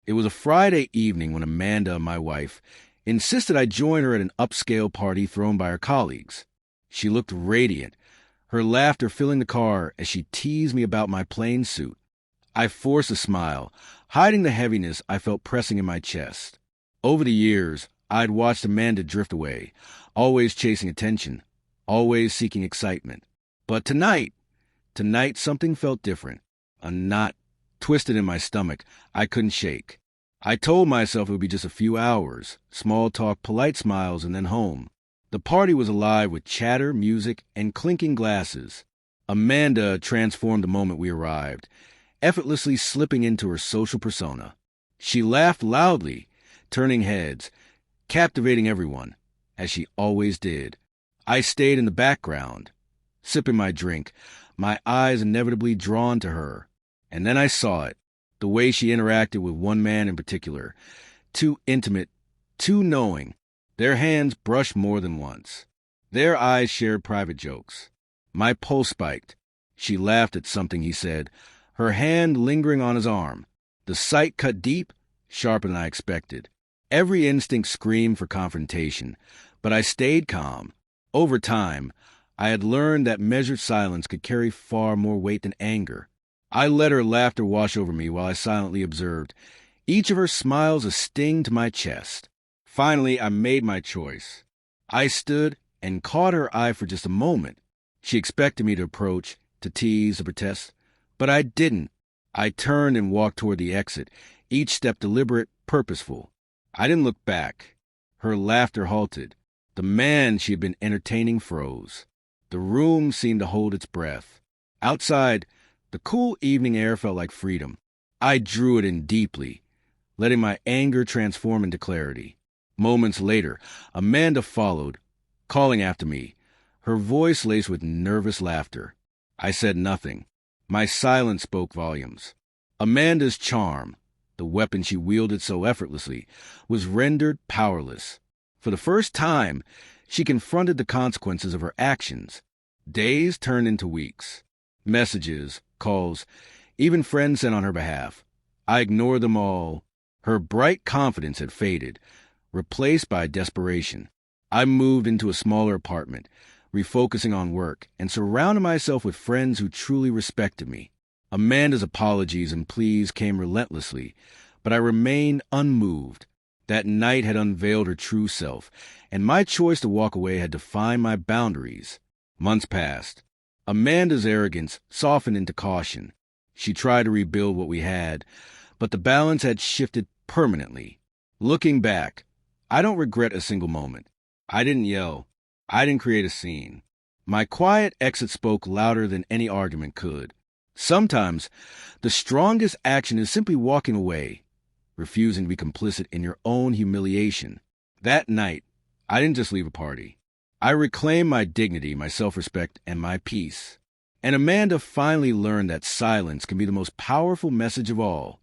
It was a Friday evening when Amanda, my wife, insisted I join her at an upscale party thrown by her colleagues. She looked radiant, her laughter filling the car as she teased me about my plain suit. I forced a smile, hiding the heaviness I felt pressing in my chest. Over the years, I'd watched Amanda drift away, always chasing attention, always seeking excitement. But tonight something felt different. A knot twisted in my stomach I couldn't shake. I told myself it would be just a few hours, small talk, polite smiles, and then home. The party was alive with chatter, music, and clinking glasses. Amanda transformed the moment we arrived, effortlessly slipping into her social persona. She laughed loudly, turning heads, captivating everyone, as she always did. I stayed in the background, sipping my drink, my eyes inevitably drawn to her. And then I saw it, the way she interacted with one man in particular. Too intimate, too knowing. Their hands brushed more than once. Their eyes shared private jokes. My pulse spiked. She laughed at something he said, her hand lingering on his arm. The sight cut deep, sharper than I expected. Every instinct screamed for confrontation, but I stayed calm. Over time, I had learned that measured silence could carry far more weight than anger. I let her laughter wash over me while I silently observed, each of her smiles a sting to my chest. Finally, I made my choice. I stood and caught her eye for just a moment. She expected me to approach, to tease, to protest, but I didn't. I turned and walked toward the exit, each step deliberate, purposeful. I didn't look back. Her laughter halted. The man she had been entertaining froze. The room seemed to hold its breath. Outside, the cool evening air felt like freedom. I drew it in deeply, letting my anger transform into clarity. Moments later, Amanda followed, calling after me, her voice laced with nervous laughter. I said nothing. My silence spoke volumes. Amanda's charm, the weapon she wielded so effortlessly, was rendered powerless. For the first time, she confronted the consequences of her actions. Days turned into weeks. Messages, calls, even friends sent on her behalf. I ignored them all. Her bright confidence had faded, replaced by desperation. I moved into a smaller apartment, refocusing on work, and surrounded myself with friends who truly respected me. Amanda's apologies and pleas came relentlessly, but I remained unmoved. That night had unveiled her true self, and my choice to walk away had defined my boundaries. Months passed. Amanda's arrogance softened into caution. She tried to rebuild what we had, but the balance had shifted permanently. Looking back, I don't regret a single moment. I didn't yell. I didn't create a scene. My quiet exit spoke louder than any argument could. Sometimes, the strongest action is simply walking away, refusing to be complicit in your own humiliation. That night, I didn't just leave a party. I reclaimed my dignity, my self-respect, and my peace. And Amanda finally learned that silence can be the most powerful message of all.